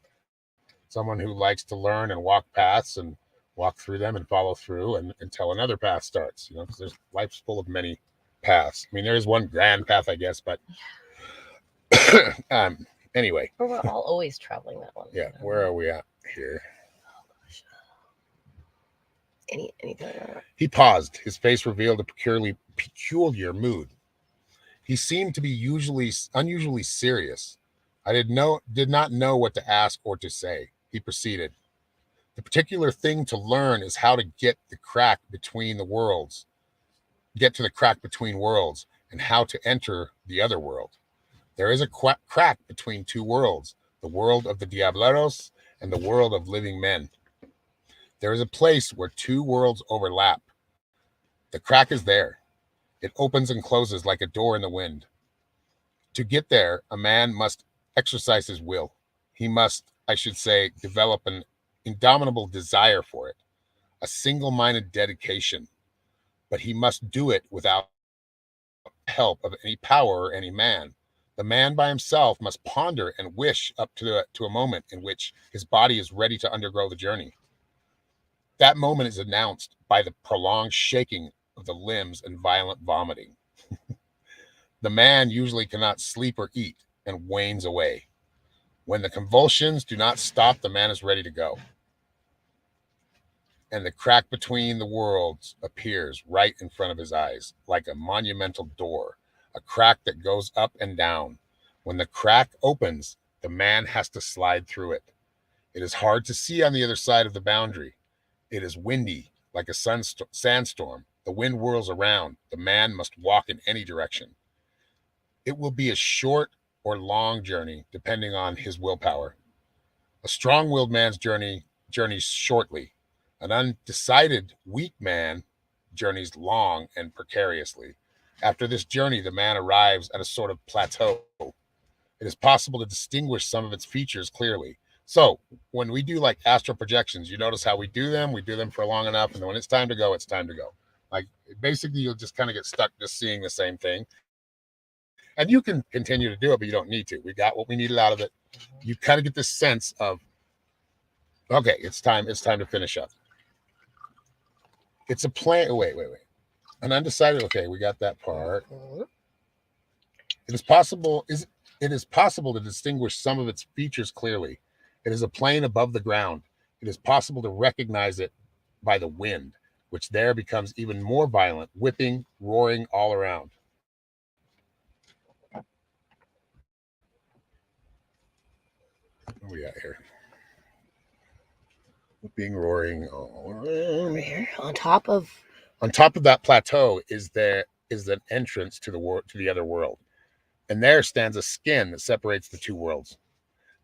Someone who likes to learn and walk paths and walk through them and follow through until another path starts, because life's full of many paths. I mean, there is one grand path, I guess, but anyway. But we're all always traveling that one. Yeah. Where are we at here? Anything? He paused. His face revealed a peculiar mood. He seemed to be unusually serious. I did not know what to ask or to say. He proceeded. The particular thing to learn is how to get to the crack between worlds, and how to enter the other world. There is a crack between two worlds, the world of the Diableros and the world of living men. There is a place where two worlds overlap. The crack is there. It opens and closes like a door in the wind. To get there, a man must exercise his will. He must, I should say, develop an indomitable desire for it, a single-minded dedication. But he must do it without help of any power or any man. The man by himself must ponder and wish up to a moment in which his body is ready to undergo the journey. That moment is announced by the prolonged shaking of the limbs and violent vomiting. The man usually cannot sleep or eat and wanes away. When the convulsions do not stop, the man is ready to go. And the crack between the worlds appears right in front of his eyes, like a monumental door, a crack that goes up and down. When the crack opens, the man has to slide through it. It is hard to see on the other side of the boundary. It is windy, like a sandstorm. The wind whirls around. The man must walk in any direction. It will be a short or long journey, depending on his willpower. A strong-willed man's journeys shortly. An undecided, weak man journeys long and precariously. After this journey, the man arrives at a sort of plateau. It is possible to distinguish some of its features clearly. So when we do like astral projections, you notice how we do them for long enough, and then when it's time to go, it's time to go. Like basically you'll just kind of get stuck just seeing the same thing. And you can continue to do it, but you don't need to. We got what we needed out of it. You kind of get this sense of, okay, it's time to finish up. It's a plan. Wait. An undecided. Okay, we got that part. It is possible to distinguish some of its features clearly. It is a plane above the ground. It is possible to recognize it by the wind, which there becomes even more violent, whipping, roaring all around. What are we at here? Whipping, roaring all around. Right here, on top of that plateau is an entrance to the other world, and there stands a skin that separates the two worlds.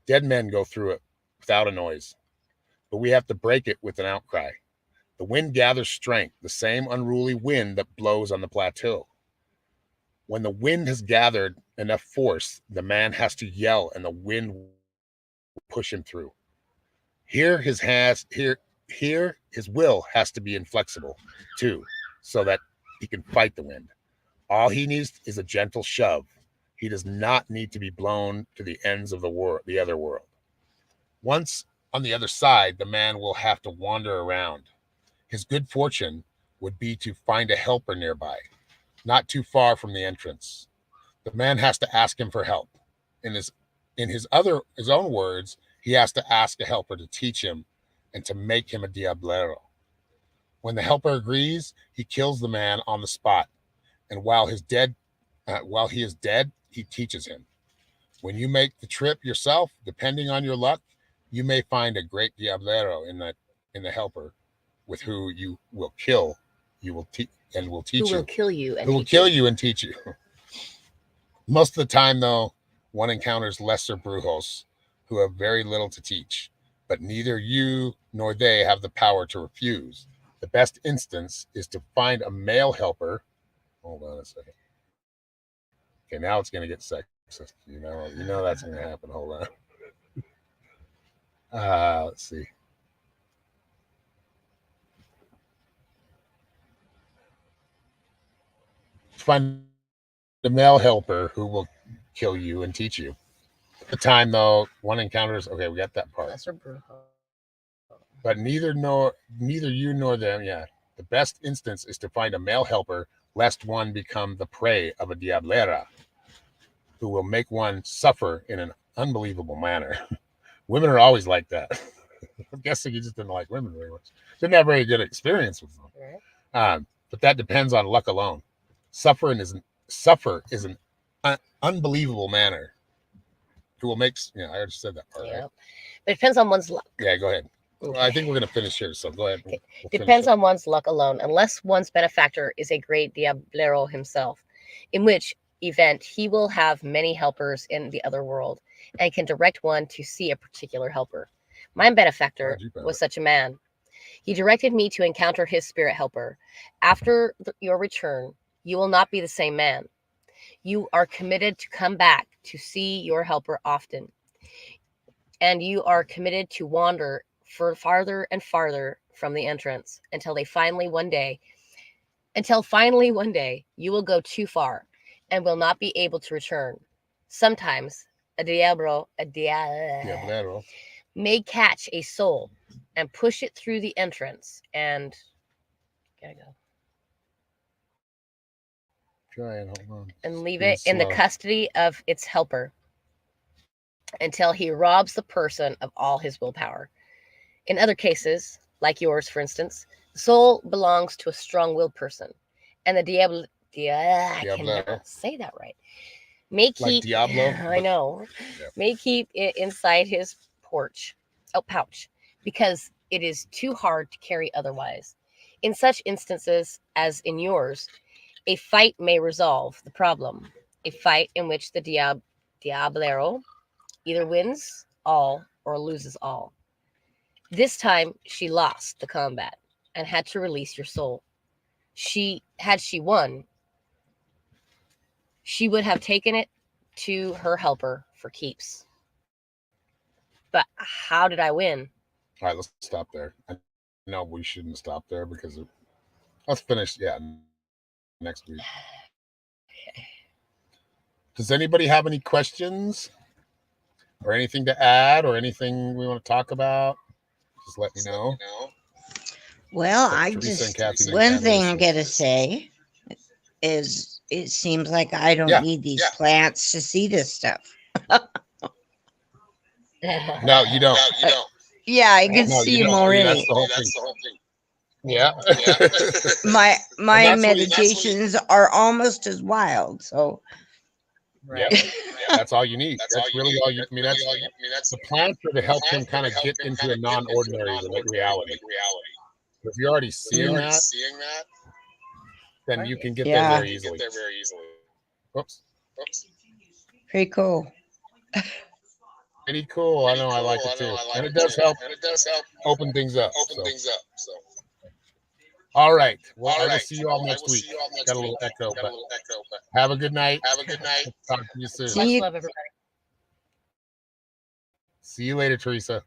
Dead men go through it without a noise, but we have to break it with an outcry. The wind gathers strength, the same unruly wind that blows on the plateau. When the wind has gathered enough force, the man has to yell, and the wind will push him through. Here his will has to be inflexible too, so that he can fight the wind. All he needs is a gentle shove. He does not need to be blown to the ends of the other world. Once on the other side, the man will have to wander around. His good fortune would be to find a helper nearby, not too far from the entrance. The man has to ask him for help. In his own words, he has to ask a helper to teach him and to make him a Diablero. When the helper agrees, he kills the man on the spot, and while he is dead, he teaches him. When you make the trip yourself, depending on your luck, you may find a great Diablero in the helper, with who you will kill. You will teach you. Who will kill you and teach you. Most of the time, though, one encounters lesser brujos who have very little to teach, but neither you nor they have the power to refuse. The best instance is to find a male helper. Hold on a second. Okay, now it's going to get sexist. You know that's going to happen. Hold on. Let's see. Find a male helper who will kill you and teach you. At the time, though, one encounters. Okay, we got that part. lesser brujo. But neither you nor them. Yeah, the best instance is to find a male helper, lest one become the prey of a Diablera, who will make one suffer in an unbelievable manner. Women are always like that. I'm guessing you just didn't like women very much. Didn't have very good experience with them. Right. But that depends on luck alone. Suffer is an unbelievable manner. Who will make? Yeah, I already said that part. Yeah, right? But it depends on one's luck. Yeah, go ahead. Okay. Well, I think we're going to finish here, so go ahead. Okay. We'll Depends on one's luck alone, unless one's benefactor is a great Diablero himself, in which event he will have many helpers in the other world and can direct one to see a particular helper. My benefactor was such a man. He directed me to encounter his spirit helper. After your return, you will not be the same man. You are committed to come back to see your helper often, and you are committed to wander farther and farther from the entrance until finally one day you will go too far and will not be able to return. Sometimes a Diablero may catch a soul and push it through the entrance and leave it in the custody of its helper until he robs the person of all his willpower. In other cases, like yours, for instance, the soul belongs to a strong-willed person, and the I cannot say that right. May keep Diablo. I know. Yeah. May keep it inside his pouch, because it is too hard to carry otherwise. In such instances as in yours, a fight may resolve the problem. A fight in which the Diablero either wins all or loses all. This time she lost the combat and had to release your soul. Had she won, she would have taken it to her helper for keeps. But how did I win? All right, let's stop there. No, we shouldn't stop there because let's finish. Yeah, next week. Does anybody have any questions or anything to add or anything we want to talk about? Just let me know. Well, one thing I'm going to say is it seems like I don't need these plants to see this stuff. No, you don't. Yeah, I can see them already. That's the whole thing. Yeah. my meditations are almost as wild. So right. That's all you need. That's really all you. I mean, that's the plants are to help him kind of get into a non-ordinary reality. If you're already seeing that, then you can get there very easily. Oops. Pretty cool. Pretty cool. I know. I like it too, and it does help open things up. So. All right. Well, I will see you all next week. Got a little echo, but have a good night. Talk to you soon. Much love, everybody. See you later, Teresa.